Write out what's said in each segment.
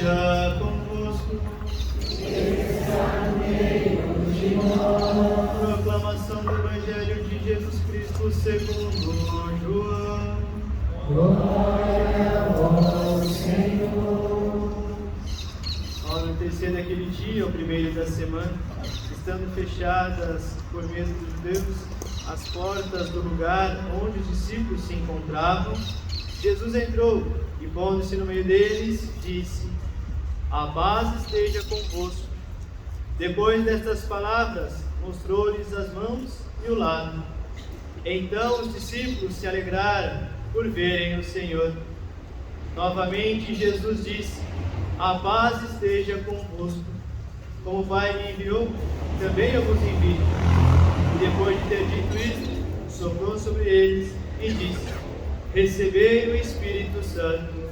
esteja convosco. Está no meio de nós. Proclamação do Evangelho de Jesus Cristo segundo João. Glória a vós, Senhor. Ao anoitecer daquele dia, o primeiro da semana, estando fechadas por medo dos judeus as portas do lugar onde os discípulos se encontravam, Jesus entrou e, pondo-se no meio deles, disse: "A paz esteja convosco." Depois destas palavras, mostrou-lhes as mãos e o lado. Então os discípulos se alegraram por verem o Senhor. Novamente Jesus disse: "A paz esteja convosco. Como o Pai me enviou, também eu vos envio." E depois de ter dito isto, soprou sobre eles e disse: "Recebei o Espírito Santo.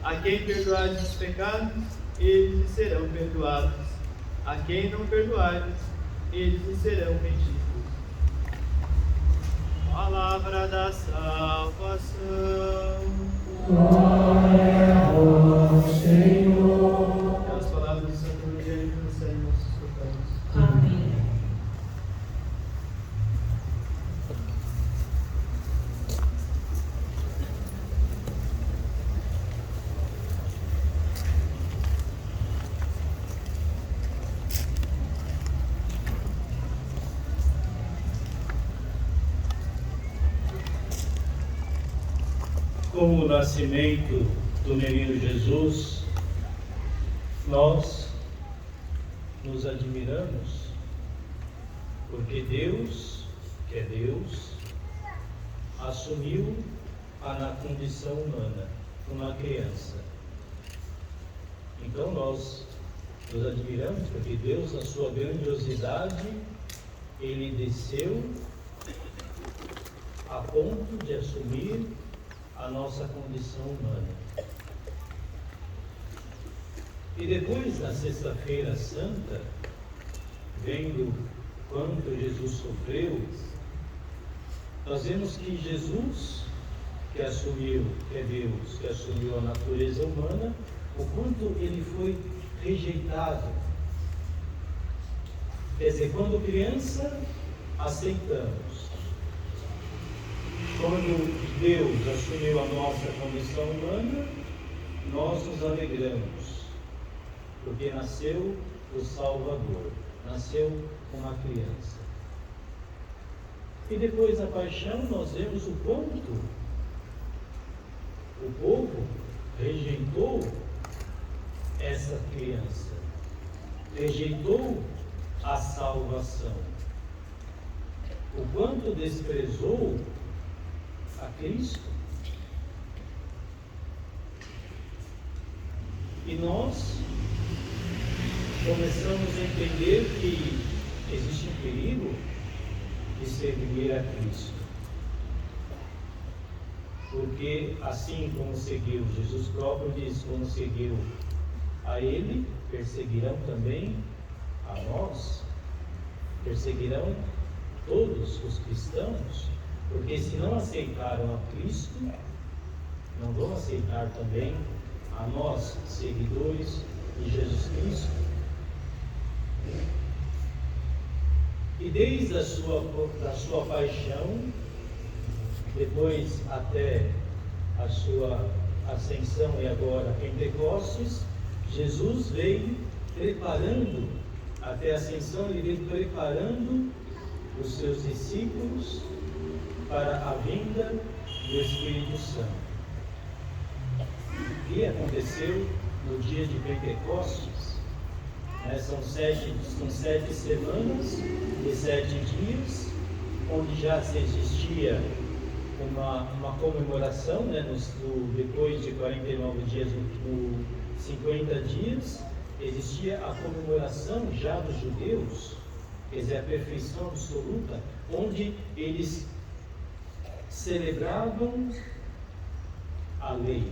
A quem perdoardes os pecados, eles lhes serão perdoados. A quem não perdoardes, eles lhes serão retidos." Palavra da salvação. Glória a vós, Senhor. Pelas palavras do Santo Evangelho que nos serem nossos pecados. Amém. Com o nascimento do menino Jesus, nós nos admiramos, porque Deus, que é Deus, assumiu a condição humana, uma criança. Então nós nos admiramos, porque Deus, na sua grandiosidade, Ele desceu a ponto de assumir a nossa condição humana. E depois, na Sexta-feira Santa, vendo quanto Jesus sofreu, nós vemos que Jesus, que assumiu, que é Deus, que assumiu a natureza humana, o quanto ele foi rejeitado. Quer dizer, quando criança, aceitamos. Quando Deus assumiu a nossa condição humana, nós nos alegramos, porque nasceu o Salvador, nasceu uma criança. E depois da paixão, nós vemos o quanto o povo rejeitou essa criança, rejeitou a salvação, o quanto desprezou a Cristo. E nós começamos a entender que existe um perigo de seguir a Cristo, porque assim como seguiu, Jesus próprio diz, como seguiu a Ele, perseguirão também a nós, perseguirão todos os cristãos. Porque se não aceitaram a Cristo, não vão aceitar também a nós, seguidores de Jesus Cristo. E desde a sua paixão, depois até a sua ascensão e agora Pentecostes, Jesus veio preparando, até a ascensão ele veio preparando os seus discípulos para a vinda do Espírito Santo. E aconteceu no dia de Pentecostes, são 7 semanas e 7 dias, onde já se existia uma comemoração, depois de 49 dias, no 50 dias, existia a comemoração já dos judeus, quer dizer, a perfeição absoluta, onde eles celebravam a lei.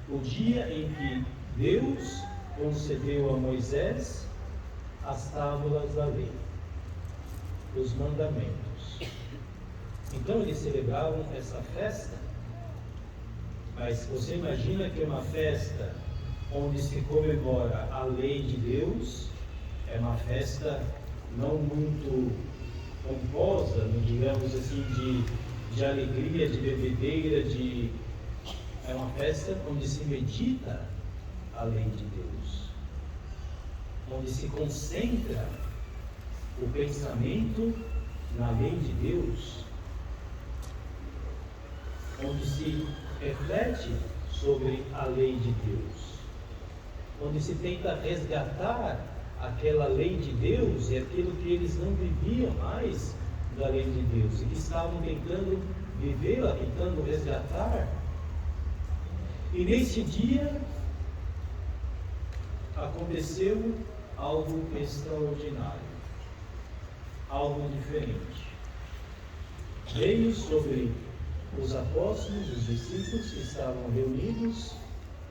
O dia em que Deus concedeu a Moisés as tábuas da lei, os mandamentos. Então eles celebravam essa festa, mas você imagina que uma festa onde se comemora a lei de Deus. É uma festa não muito pomposa, não digamos assim, de alegria, de bebedeira, é uma festa onde se medita a lei de Deus, onde se concentra o pensamento na lei de Deus, onde se reflete sobre a lei de Deus, onde se tenta resgatar aquela lei de Deus e aquilo que eles não viviam mais da lei de Deus e que estavam tentando vivê-la, tentando resgatar. E nesse dia aconteceu algo extraordinário, algo diferente. Veio sobre os apóstolos, os discípulos que estavam reunidos,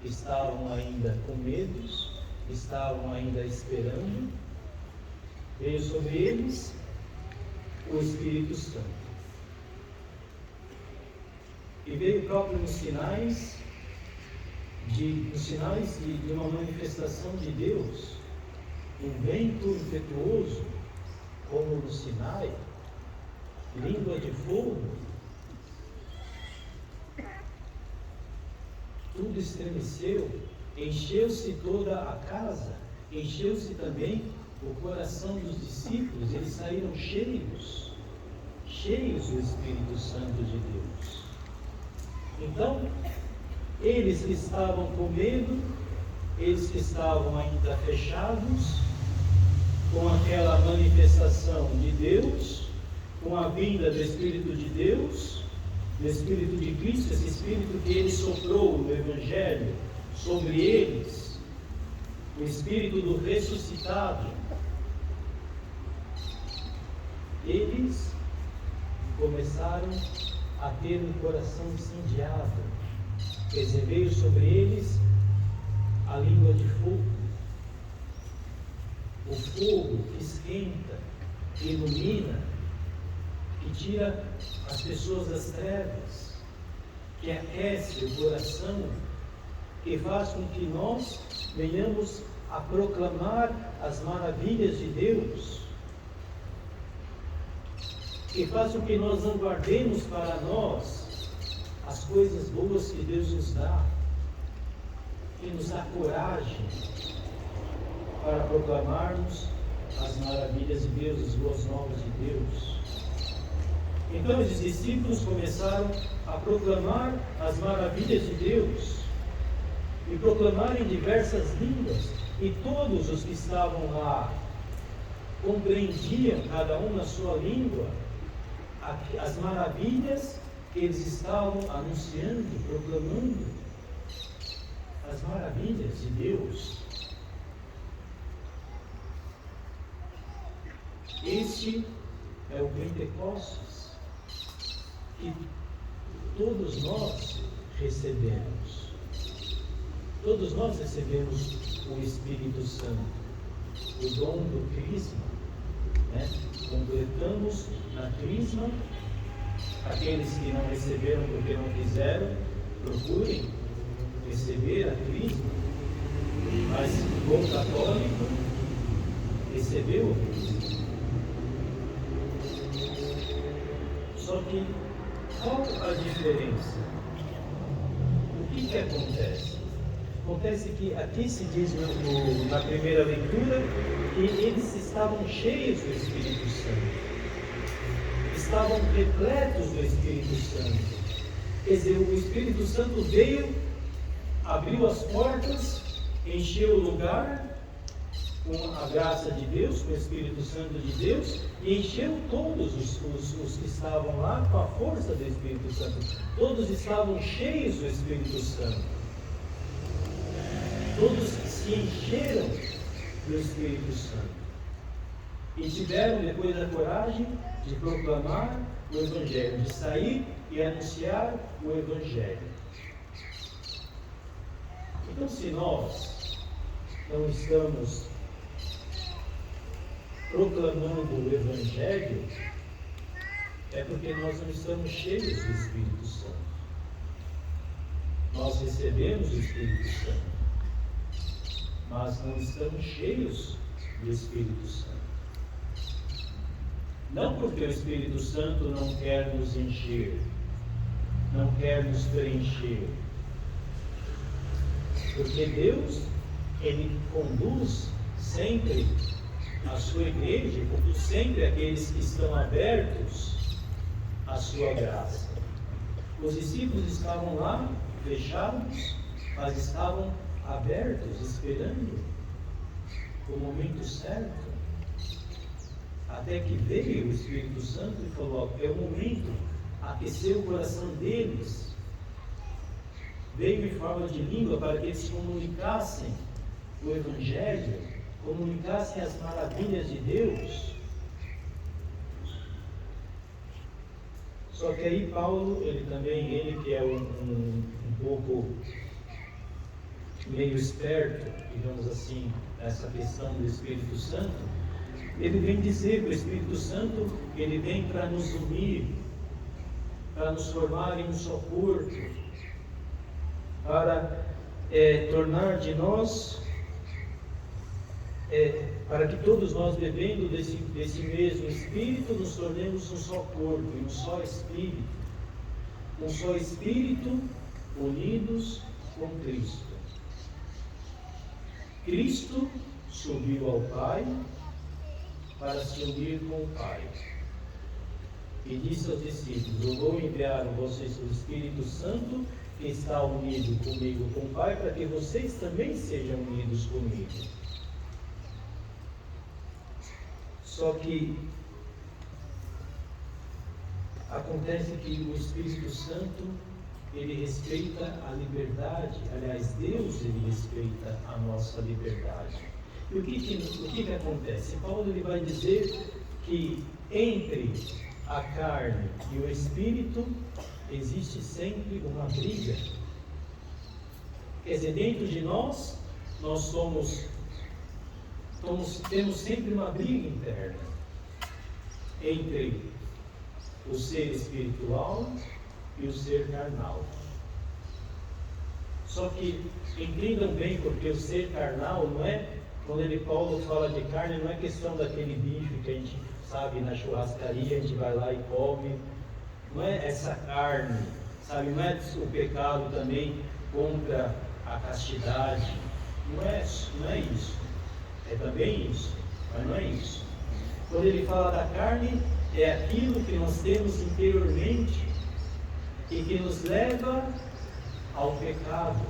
estavam ainda com medos, estavam ainda esperando. Veio sobre eles o Espírito Santo. E veio próprio nos sinais de uma manifestação de Deus, um vento impetuoso, como no Sinai, língua de fogo. Tudo estremeceu, encheu-se toda a casa, encheu-se também o coração dos discípulos. Eles saíram cheios do Espírito Santo de Deus. Então, eles que estavam com medo, eles que estavam ainda fechados com aquela manifestação de Deus, com a vinda do Espírito de Deus, do Espírito de Cristo, esse Espírito que Ele soprou no Evangelho sobre eles, o Espírito do ressuscitado, eles começaram a ter um coração incendiado. Veio sobre eles a língua de fogo, o fogo que esquenta, que ilumina, que tira as pessoas das trevas, que aquece o coração, que faz com que nós venhamos a proclamar as maravilhas de Deus, que faz com que nós não guardemos para nós as coisas boas que Deus nos dá, que nos dá coragem para proclamarmos as maravilhas de Deus, as boas novas de Deus. Então os discípulos começaram a proclamar as maravilhas de Deus e proclamar em diversas línguas, e todos os que estavam lá compreendiam, cada um na sua língua, as maravilhas que eles estavam anunciando, proclamando, as maravilhas de Deus. Este é o Pentecostes que todos nós recebemos. Todos nós recebemos o Espírito Santo, o dom do Crisma, né? Completamos na Crisma. Aqueles que não receberam porque não quiseram, procurem receber a Crisma. Mas o bom católico recebeu a Crisma. Só que qual a diferença? O que acontece? Acontece que aqui se diz na primeira leitura que eles estavam cheios do Espírito Santo, estavam repletos do Espírito Santo. Quer dizer, o Espírito Santo veio, abriu as portas, encheu o lugar com a graça de Deus, com o Espírito Santo de Deus, e encheu todos os que estavam lá com a força do Espírito Santo. Todos estavam cheios do Espírito Santo. Todos se encheram do Espírito Santo. E tiveram depois a coragem de proclamar o Evangelho, de sair e anunciar o Evangelho. Então, se nós não estamos proclamando o Evangelho, é porque nós não estamos cheios do Espírito Santo. Nós recebemos o Espírito Santo, mas não estamos cheios do Espírito Santo. Não porque o Espírito Santo não quer nos encher, não quer nos preencher, porque Deus, Ele conduz sempre a sua igreja, conduz sempre aqueles que estão abertos à sua graça. Os discípulos estavam lá, fechados, mas estavam abertos, esperando o momento certo. Até que veio o Espírito Santo e falou: é o momento, aqueceu o coração deles. Veio em forma de língua para que eles comunicassem o Evangelho, comunicassem as maravilhas de Deus. Só que aí Paulo, ele que é um pouco meio esperto, digamos assim, nessa questão do Espírito Santo, ele vem dizer que o Espírito Santo, ele vem para nos unir, para nos formar em um só corpo, para tornar de nós, para que todos nós, bebendo desse mesmo Espírito, nos tornemos um só corpo, um só Espírito, unidos com Cristo. Cristo subiu ao Pai para se unir com o Pai. E disse aos discípulos: eu vou enviar a vocês o Espírito Santo, que está unido comigo com o Pai, para que vocês também sejam unidos comigo. Só que acontece que o Espírito Santo, ele respeita a liberdade. Aliás, Deus, ele respeita a nossa liberdade. E o que acontece? Paulo, ele vai dizer que entre a carne e o Espírito existe sempre uma briga. Quer dizer, dentro de nós temos sempre uma briga interna entre o ser espiritual e o ser carnal. Só que entendam bem, porque o ser carnal não é, quando Paulo fala de carne, não é questão daquele bife que a gente sabe na churrascaria, a gente vai lá e come. Não é essa carne, sabe? Não é o pecado também contra a castidade. Não é isso. É também isso, mas não é isso. Quando ele fala da carne, é aquilo que nós temos interiormente e que nos leva ao pecado.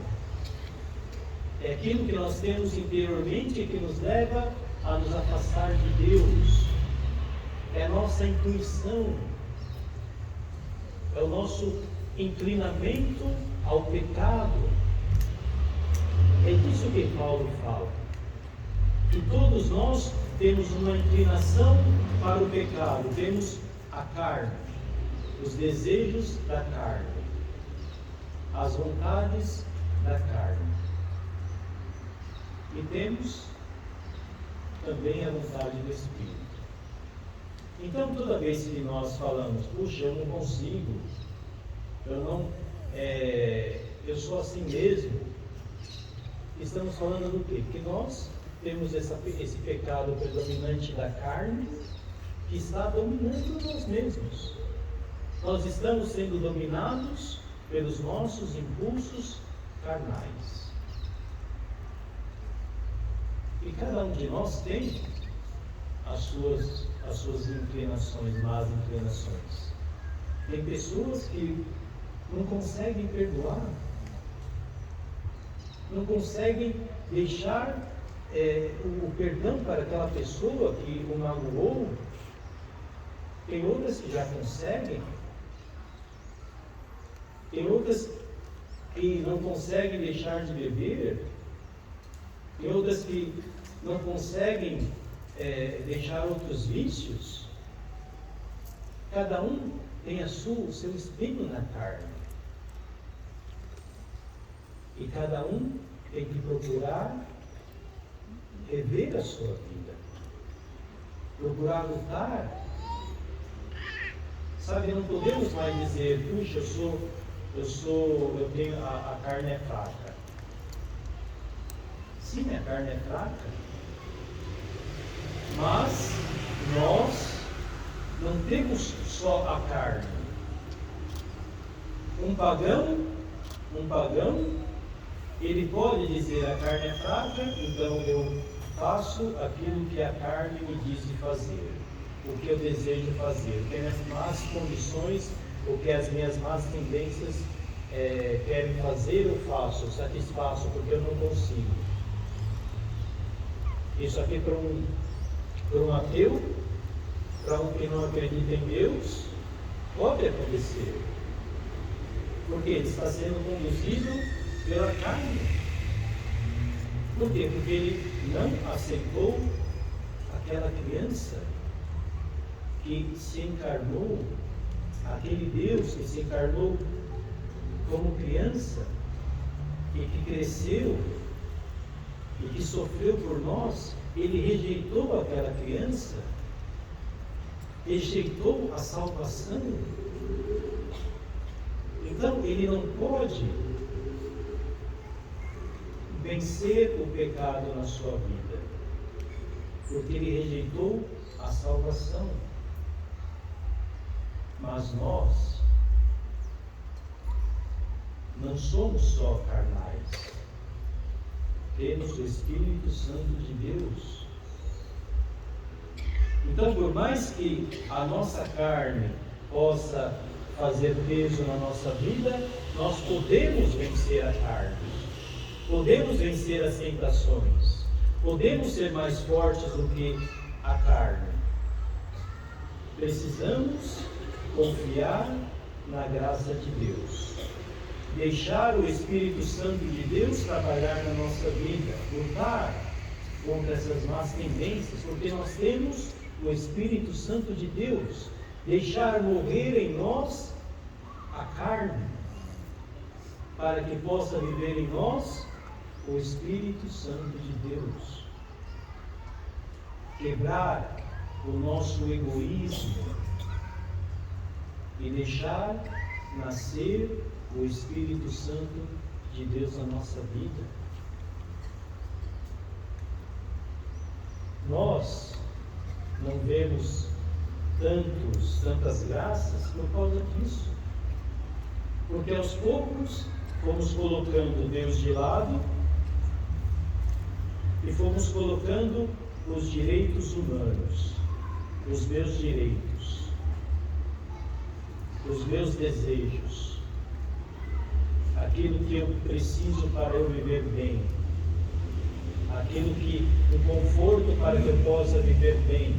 É aquilo que nós temos interiormente e que nos leva a nos afastar de Deus. É a nossa intuição, é o nosso inclinamento ao pecado. É disso que Paulo fala. E todos nós temos uma inclinação para o pecado, temos a carne, os desejos da carne, as vontades da carne. E temos também a vontade do Espírito. Então, toda vez que nós falamos: puxa, eu não consigo, eu sou assim mesmo, estamos falando do quê? Que nós temos esse pecado predominante da carne que está dominando nós mesmos. Nós estamos sendo dominados pelos nossos impulsos carnais. E cada um de nós tem as suas inclinações, más inclinações. Tem pessoas que não conseguem perdoar, não conseguem deixar o perdão para aquela pessoa que o magoou. Tem outras que já conseguem, tem outras que não conseguem deixar de beber, tem outras que não conseguem deixar outros vícios. Cada um tem o seu espinho na carne. E cada um tem que procurar rever a sua vida, procurar lutar. Sabe, não podemos mais dizer: puxa, a carne é fraca. Sim, a carne é fraca, mas nós não temos só a carne. Um pagão, ele pode dizer: a carne é fraca, então eu faço aquilo que a carne me diz de fazer, o que eu desejo fazer, o que as minhas más condições, o que as minhas más tendências querem fazer, eu faço, eu satisfaço, porque eu não consigo. Isso aqui para um ateu, para um que não acredita em Deus, pode acontecer. Porque ele está sendo conduzido pela carne. Por quê? Porque ele não aceitou aquela criança que se encarnou, aquele Deus que se encarnou como criança e que cresceu e que sofreu por nós. Ele rejeitou aquela criança, rejeitou a salvação. Então ele não pode vencer o pecado na sua vida, porque ele rejeitou a salvação. Mas nós não somos só carnais, temos o Espírito Santo de Deus. Então, por mais que a nossa carne possa fazer peso na nossa vida, nós podemos vencer a carne, podemos vencer as tentações, podemos ser mais fortes do que a carne. Precisamos confiar na graça de Deus, deixar o Espírito Santo de Deus trabalhar na nossa vida, lutar contra essas más tendências, porque nós temos o Espírito Santo de Deus, deixar morrer em nós a carne, para que possa viver em nós o Espírito Santo de Deus, quebrar o nosso egoísmo e deixar nascer o Espírito Santo de Deus na nossa vida. Nós não vemos tantas graças por causa disso, porque aos poucos fomos colocando Deus de lado e fomos colocando os direitos humanos, os meus direitos, os meus desejos, aquilo que eu preciso para eu viver bem, aquilo que o conforto para que eu possa viver bem.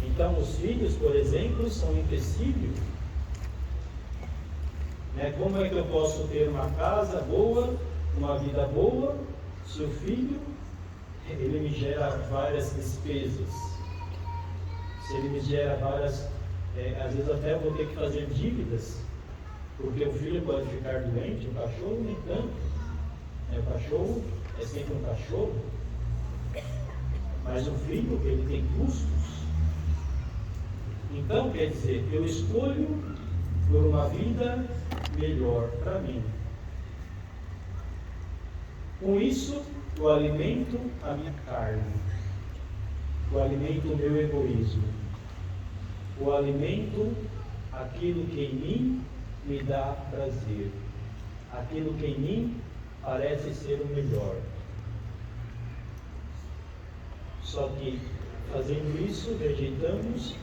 Então, os filhos, por exemplo, são um empecilho. Como é que eu posso ter uma casa boa, uma vida boa, se o filho, ele me gera várias despesas, se ele me gera várias, às vezes até eu vou ter que fazer dívidas, porque o filho pode ficar doente, o cachorro nem tanto. O cachorro é sempre um cachorro, mas o filho, ele tem custos. Então, quer dizer, eu escolho por uma vida melhor para mim. Com isso, eu alimento a minha carne, eu alimento o meu egoísmo, eu alimento aquilo que em mim me dá prazer, aquilo que em mim parece ser o melhor. Só que, fazendo isso, rejeitamos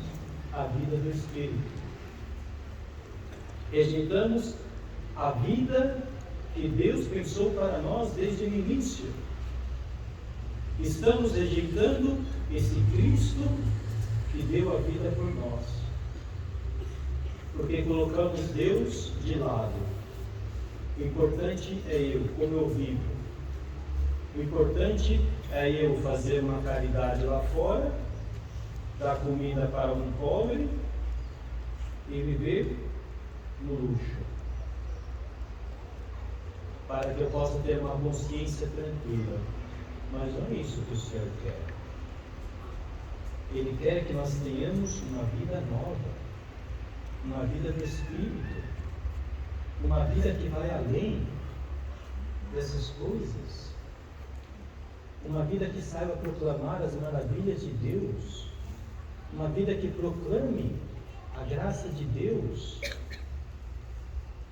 a vida do Espírito. Rejeitamos a vida que Deus pensou para nós desde o início. Estamos rejeitando esse Cristo que deu a vida por nós, porque colocamos Deus de lado. O importante é eu, como eu vivo. O importante é eu fazer uma caridade lá fora, dar comida para um pobre e viver no luxo, para que eu possa ter uma consciência tranquila. Mas não é isso que o Senhor quer. Ele quer que nós tenhamos uma vida nova, uma vida do Espírito, uma vida que vai além dessas coisas. uma vida que saiba proclamar as maravilhas de Deus, uma vida que proclame a graça de Deus,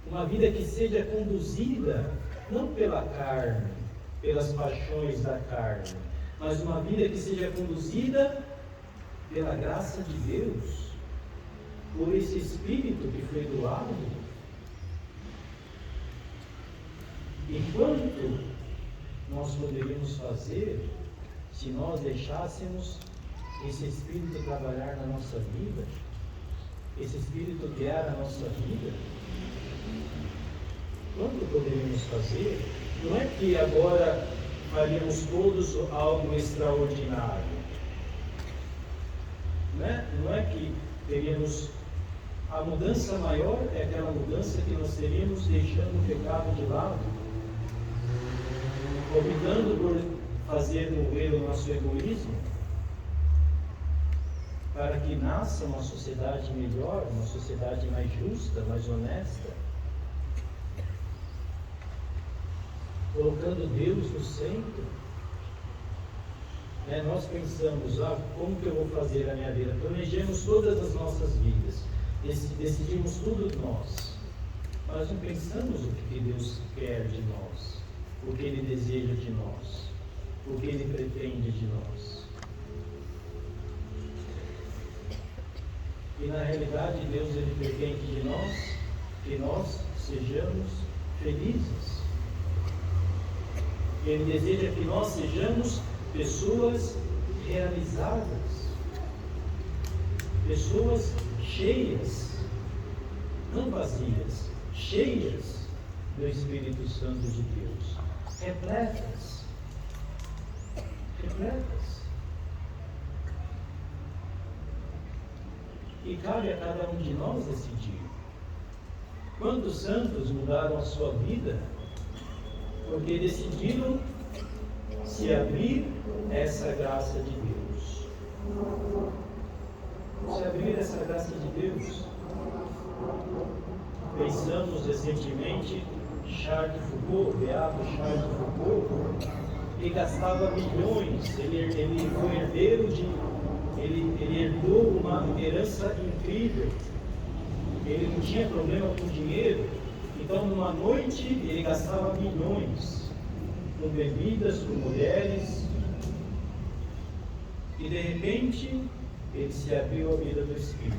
uma vida que seja conduzida não pela carne, pelas paixões da carne, mas uma vida que seja conduzida pela graça de Deus, por esse Espírito que foi doado. E quanto nós poderíamos fazer se nós deixássemos esse Espírito trabalhar na nossa vida, esse Espírito guiar a nossa vida? Quanto poderíamos fazer? Não é que agora faríamos todos algo extraordinário. Não é que teríamos... A mudança maior é aquela mudança que nós teríamos deixando o pecado de lado, optando por fazer morrer o nosso egoísmo, para que nasça uma sociedade melhor, uma sociedade mais justa, mais honesta, colocando Deus no centro. Nós pensamos, como que eu vou fazer a minha vida? Planejamos todas as nossas vidas, decidimos tudo nós, mas não pensamos o que Deus quer de nós, o que Ele deseja de nós, o que Ele pretende de nós. E na realidade Deus Ele pretende de nós que nós sejamos felizes. Ele deseja que nós sejamos pessoas realizadas, pessoas cheias, não vazias, cheias do Espírito Santo de Deus, repletas. E cabe a cada um de nós decidir. Quantos santos mudaram a sua vida porque decidiram se abrir a essa graça de Deus? Se abrir a essa graça de Deus. Pensamos recentemente, Charles de Foucault, beato Charles de Foucault, ele gastava milhões, ele foi herdeiro ele herdou uma herança incrível, ele não tinha problema com dinheiro, então numa noite ele gastava milhões com bebidas, com mulheres, e de repente ele se abriu à vida do Espírito.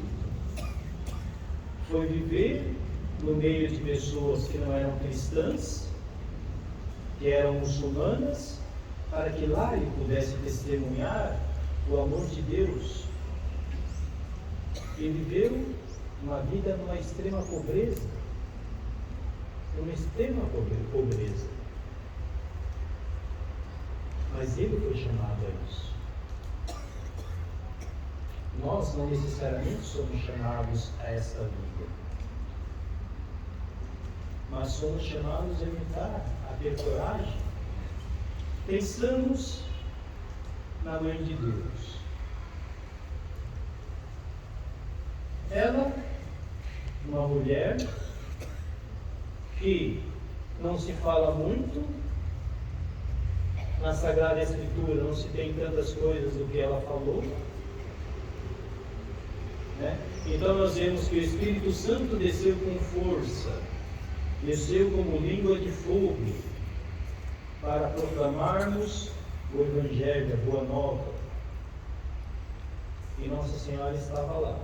Foi viver no meio de pessoas que não eram cristãs, que eram muçulmanas, para que lá ele pudesse testemunhar o amor de Deus. Ele viveu uma vida numa extrema pobreza, mas ele foi chamado a isso. Nós não necessariamente somos chamados a essa vida, mas somos chamados a imitar, a ter coragem. Pensamos na Mãe de Deus. Ela, uma mulher que não se fala muito, na Sagrada Escritura não se tem tantas coisas do que ela falou, Então nós vemos que o Espírito Santo desceu com força, desceu como língua de fogo, para proclamarmos o Evangelho, a Boa Nova. E Nossa Senhora estava lá.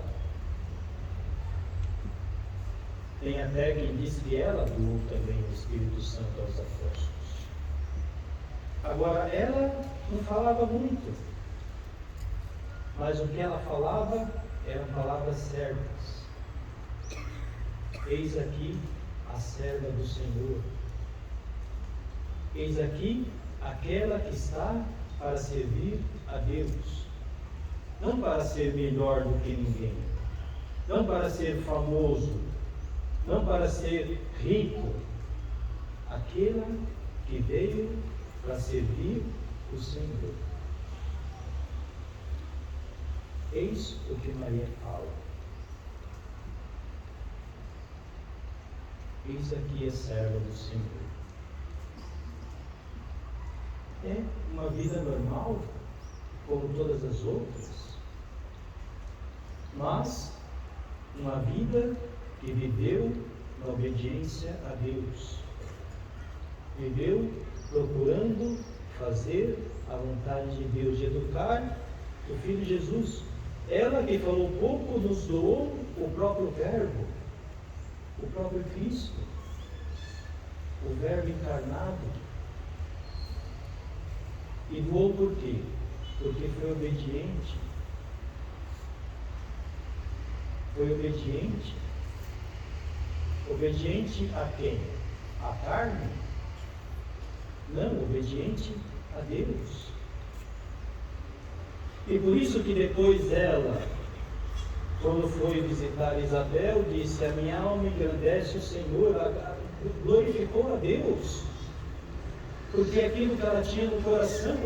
Tem até quem diz que ela doou também o Espírito Santo aos apóstolos. Agora, ela não falava muito, mas o que ela falava eram palavras certas. Eis aqui a serva do Senhor. Eis aqui aquela que está para servir a Deus. Não para ser melhor do que ninguém, não para ser famoso, não para ser rico. Aquela que veio para servir o Senhor. Eis o que Maria fala. Eis aqui a serva do Senhor. É uma vida normal, como todas as outras, mas uma vida que viveu na obediência a Deus, viveu procurando fazer a vontade de Deus, de educar o Filho Jesus. Ela que falou pouco nos doou o próprio Verbo, o próprio Cristo, o Verbo encarnado. E doou por quê? Porque foi obediente. Foi obediente. Obediente a quem? A carne? Não, obediente a Deus. E por isso que depois ela, quando foi visitar Isabel, disse: a minha alma engrandece o Senhor, glorificou a Deus, porque aquilo que ela tinha no coração,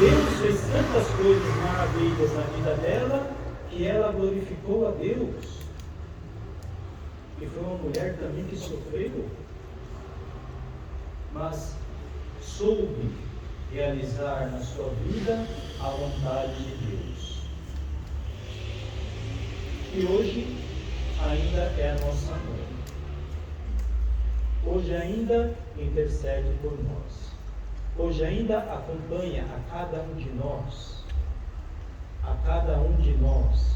Deus fez tantas coisas maravilhas na vida dela, que ela glorificou a Deus. E foi uma mulher também que sofreu, mas soube realizar na sua vida a vontade de Deus. E hoje ainda é a nossa mãe. Hoje ainda intercede por nós. Hoje ainda acompanha a cada um de nós. A cada um de nós.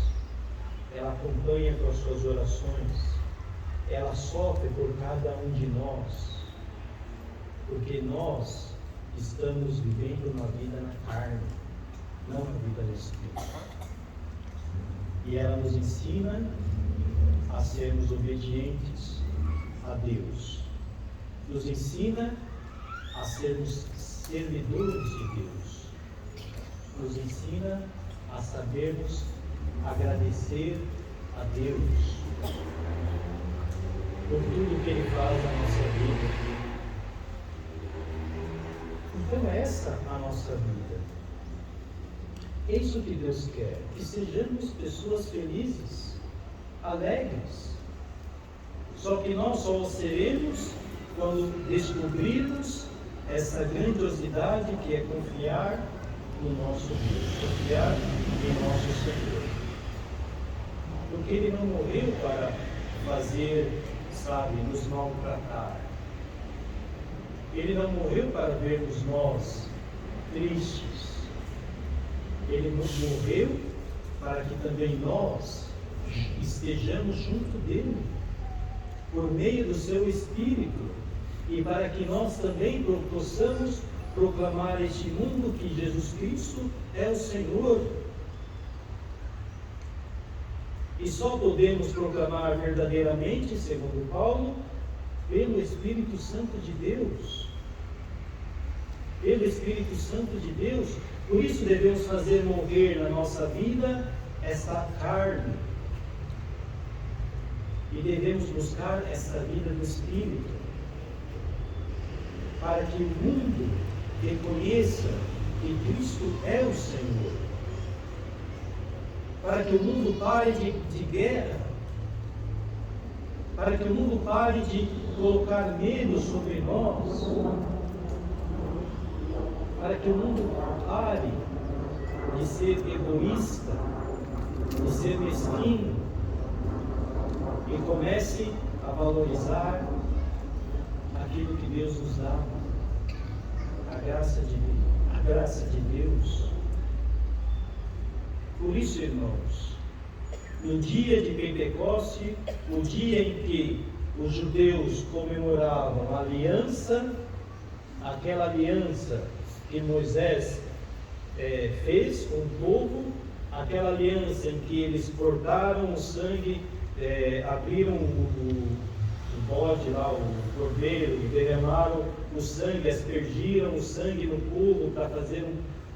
Ela acompanha com as suas orações. Ela sofre por cada um de nós. Porque nós estamos vivendo uma vida na carne, não uma vida no Espírito. E ela nos ensina a sermos obedientes a Deus. Nos ensina a sermos servidores de Deus. Nos ensina a sabermos agradecer a Deus por tudo que Ele faz na nossa vida. Então essa é a nossa vida. É isso que Deus quer, que sejamos pessoas felizes, alegres. Só que nós só o seremos quando descobrirmos essa grandiosidade que é confiar no nosso Deus, confiar em nosso Senhor. Porque Ele não morreu para fazer, nos maltratar. Ele não morreu para vermos nós tristes. Ele morreu para que também nós estejamos junto dele, por meio do seu Espírito, e para que nós também possamos proclamar a este mundo que Jesus Cristo é o Senhor. E só podemos proclamar verdadeiramente, segundo Paulo, pelo Espírito Santo de Deus. Pelo Espírito Santo de Deus. Por isso devemos fazer morrer na nossa vida esta carne. E devemos buscar esta vida do Espírito, para que o mundo reconheça que Cristo é o Senhor. Para que o mundo pare de guerra. Para que o mundo pare de colocar medo sobre nós. Para que o mundo pare de ser egoísta, de ser mesquinho, e comece a valorizar aquilo que Deus nos dá, a graça de Deus. Por isso, irmãos, no dia de Pentecoste, o dia em que os judeus comemoravam a aliança, aquela aliança que Moisés fez com o povo, aquela aliança em que eles cortaram o sangue, abriram o bode lá, o cordeiro, e derramaram o sangue, aspergiram o sangue no povo para fazer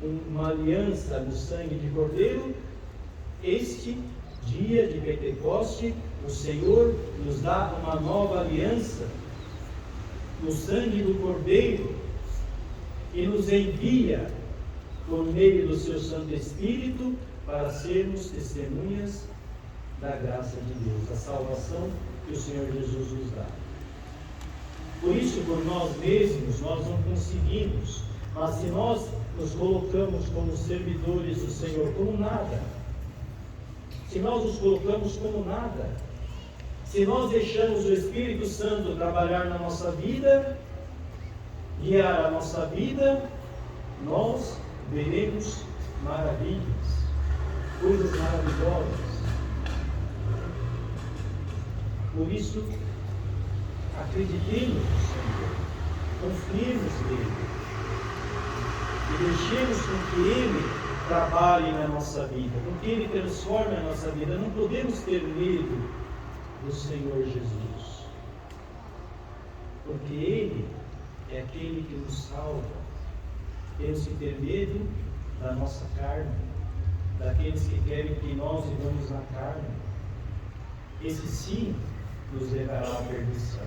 uma aliança no sangue de cordeiro. Este dia de Pentecoste, o Senhor nos dá uma nova aliança no sangue do cordeiro e nos envia por meio do seu Santo Espírito para sermos testemunhas da graça de Deus, da salvação que o Senhor Jesus nos dá. Por isso, por nós mesmos, nós não conseguimos. Mas se nós nos colocamos como servidores do Senhor, como nada, se nós nos colocamos como nada, se nós deixamos o Espírito Santo trabalhar na nossa vida, guiar a nossa vida, nós veremos maravilhas, coisas maravilhosas. Por isso, acreditemos no Senhor, confiemos nele e deixemos com que Ele trabalhe na nossa vida, com que Ele transforme a nossa vida. Não podemos ter medo do Senhor Jesus, porque Ele é aquele que nos salva. Temos que ter medo da nossa carne, daqueles que querem que nós vivamos na carne. Esse sim nos levará à perdição.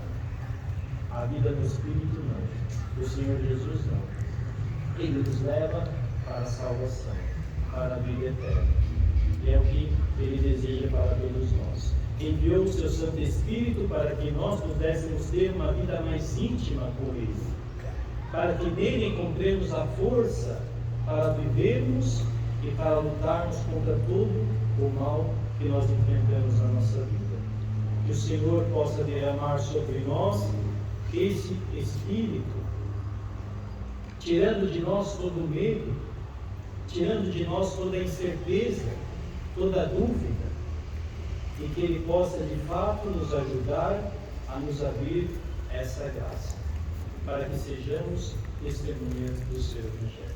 A vida do Espírito não, o Senhor Jesus não. Ele nos leva para a salvação, para a vida eterna. E é o que Ele deseja para todos nós. Enviou o seu Santo Espírito para que nós pudéssemos ter uma vida mais íntima com Ele, para que nele encontremos a força para vivermos e para lutarmos contra todo o mal que nós enfrentamos na nossa vida. Que o Senhor possa derramar sobre nós esse Espírito, tirando de nós todo o medo, tirando de nós toda a incerteza, toda a dúvida, e que Ele possa de fato nos ajudar a nos abrir essa graça, para que sejamos testemunhas do seu Evangelho.